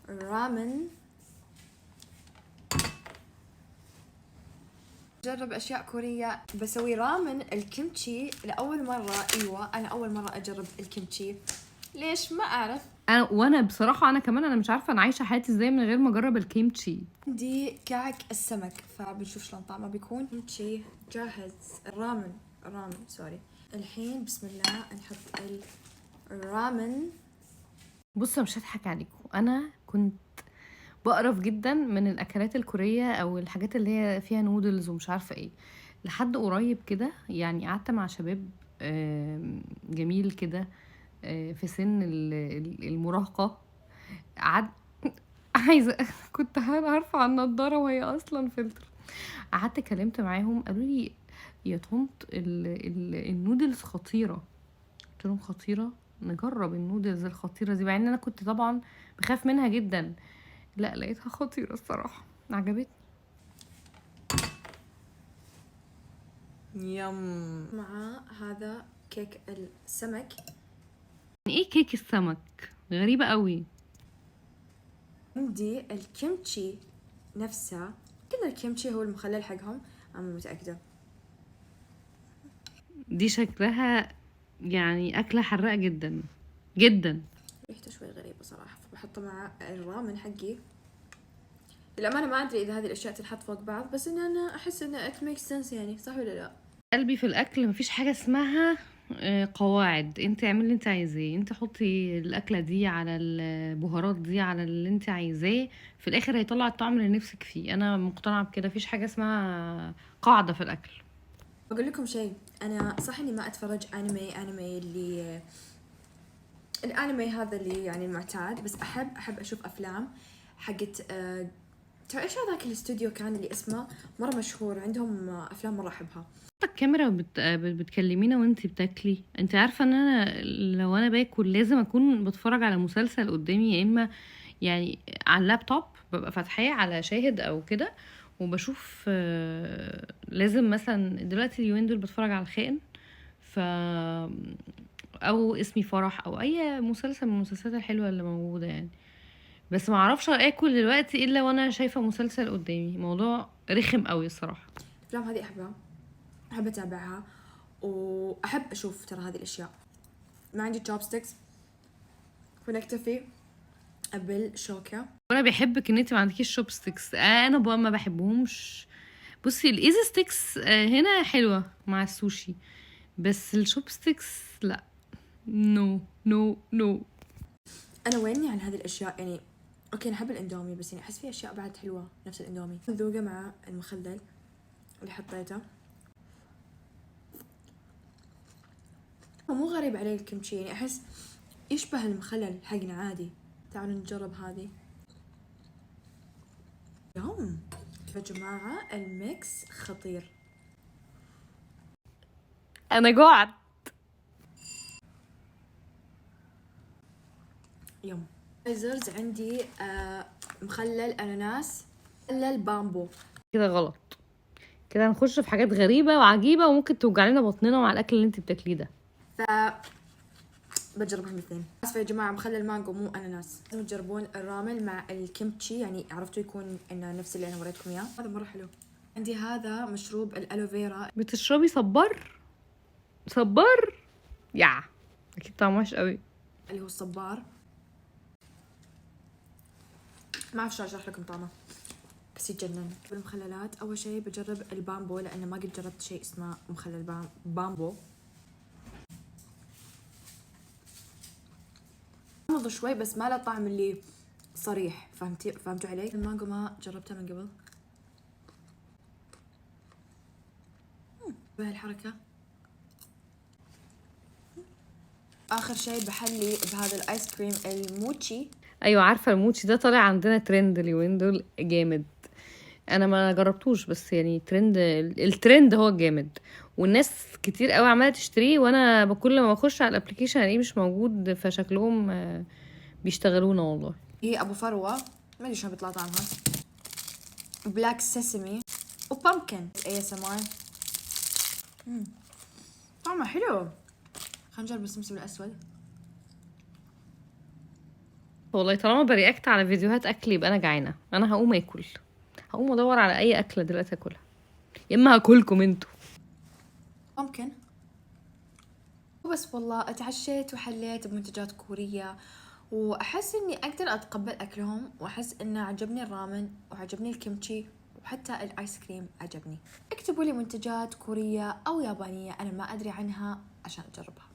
رامن. جرب اشياء كورية، بسوي رامن الكيمتشي لاول مرة. ايوه انا اول مرة اجرب الكيمتشي، ليش ما اعرف. وانا بصراحه انا كمان انا مش عارفه انا عايشه حياتي ازاي من غير ما اجرب الكيمتشي. عندي كعك السمك، فبنشوف شلون طعمه بيكون. كيمتشي جاهز. الرامن سوري. الحين بسم الله نحط الرامن. بصوا مش هضحك عليكم، انا كنت بقرف جدا من الاكلات الكوريه او الحاجات اللي هي فيها نودلز ومش عارفه ايه، لحد قريب كده يعني قعدت مع شباب جميل كده في سن المراهقه. قعد عايزه كنت هرفع النضاره وهي اصلا فلتر. قعدت كلمت معاهم قالوا لي يا طنط النودلز خطيره. قلت لهم خطيره؟ نجرب النودلز الخطيره دي، مع ان انا كنت طبعا بخاف منها جدا. لا لقيتها خطيره الصراحه، عجبتني. يم. مع هذا كيك السمك. يعني ايه كيك السمك؟ غريبه قوي. عندي الكيمتشي نفسه، كذا الكيمتشي هو المخلل حقهم، انا متأكدة. دي شكلها يعني اكله حراقه جدا جدا. ريحته شوي غريبة صراحة، فبحطه مع الرامن حقي. للأمانة ما أدري إذا هذه الأشياء تنحط فوق بعض، بس إن أنا أحس إن it makes sense يعني، صح ولا لا؟ قلبي في الاكل مفيش حاجه اسمها قواعد. انت اعملي اللي انت عايزاه، انت حطي الاكله دي على البهارات دي على اللي انت عايزاه، في الاخر هيطلع الطعم اللي نفسك فيه. انا مقتنعه بكده، مفيش حاجه اسمها قاعده في الاكل. بقول لكم شيء، أنا صح إني ما أتفرج أنمي اللي الأنمي هذا اللي يعني المعتاد، بس أحب أشوف أفلام حقت ترى إيش هذاك الاستوديو كان اللي اسمه مرة مشهور، عندهم أفلام مرة أحبها. الكاميرا بتكلمينا وانت بتاكلي. انت عارفه ان انا لو انا باكل لازم اكون بتفرج على مسلسل قدامي، يا اما يعني على اللابتوب ببقى فاتحاه على شاهد او كده وبشوف. لازم مثلا دلوقتي اليومين دول بتفرج على الخائن، ف او اسمي فرح او اي مسلسل من المسلسلات الحلوه اللي موجوده يعني. بس ما اعرفش اكل دلوقتي الا وانا شايفه مسلسل قدامي. موضوع رخم قوي الصراحه. الأفلام هذه أحبها، أحب أتابعها، وأحب أشوف ترى هذه الأشياء. ما عندي تشوبستكس، فنكتفي بالشوكة. وانا بحبك ان انت ما عندكيش شوب ستيكس، انا بقى ما بحبهمش. بصي الايزي ستيكس هنا حلوه مع السوشي، بس الشوب ستيكس لا. نو نو نو. أنا ويني عن هذه الأشياء يعني. أوكي أنا أحب الإندومي، بس يعني أحس في أشياء بعد حلوة نفس الإندومي. ذوقة مع المخلل اللي حطيته، هو مو غريب علي الكمشي، يعني أحس يشبه المخلل حقنا عادي. تعالوا نجرب هذه. يوم يا جماعة الميكس خطير. انا جوعت. يوم ايزرز عندي مخلل أناناس، مخلل بامبو. كده غلط، كده هنخش في حاجات غريبه وعجيبه وممكن توجع لنا بطننا مع الاكل اللي انت بتاكليه ده. ف بجربهم الاثنين. اسفه يا جماعه، مخلل مانجو مو اناناس. لازم تجربون الرامن مع الكيمتشي، يعني عرفتوا يكون انه نفس اللي انا وريتكم اياه، هذا مره حلو. عندي هذا مشروب الالوفيرا. بتشربي صبار؟ صبار يا اكيد طعمه وحش قوي. اللي هو الصبار، ما اعرف شلون اشرح لكم طعمه بس يتجنن. بالمخللات اول شيء بجرب البامبو، لانه ما قد جربت شيء اسمه مخلل بامبو. غامض شوي بس ما له طعم اللي صريح، فهمتوا علي؟ المانجو ما جربته من قبل. بهالحركة. اخر شيء بحلي بهذا الايس كريم الموتشي. ايوه عارفه الموتشي ده طالع عندنا ترند اليومين دول جامد. انا ما جربتوش بس يعني ترند، الترند هو الجامد والناس كتير قوي عماله تشتريه، وانا كل ما بخش على الابلكيشن الاقيه مش موجود، فشكلهم بيشتغلونا والله. هي ابو فروه، ما ادري شلون بيطلع طعمها. بلاك سيسمي وبامكن اي اس ام اي. طعمه حلو. خلينا نجرب السمسم الاسود. والله طالما برياكت على فيديوهات اكل يبقى انا جعانه، انا هقوم اكل، هقوم ادور على اي اكله دلوقتي اكلها، يا اما هاكلكم انتوا. ممكن. وبس والله اتعشيت وحليت بمنتجات كورية، وأحس إني أقدر أتقبل أكلهم، وأحس إنه عجبني الرامن وعجبني الكيمتشي وحتى الآيس كريم عجبني. اكتبوا لي منتجات كورية أو يابانية أنا ما أدري عنها عشان أجربها.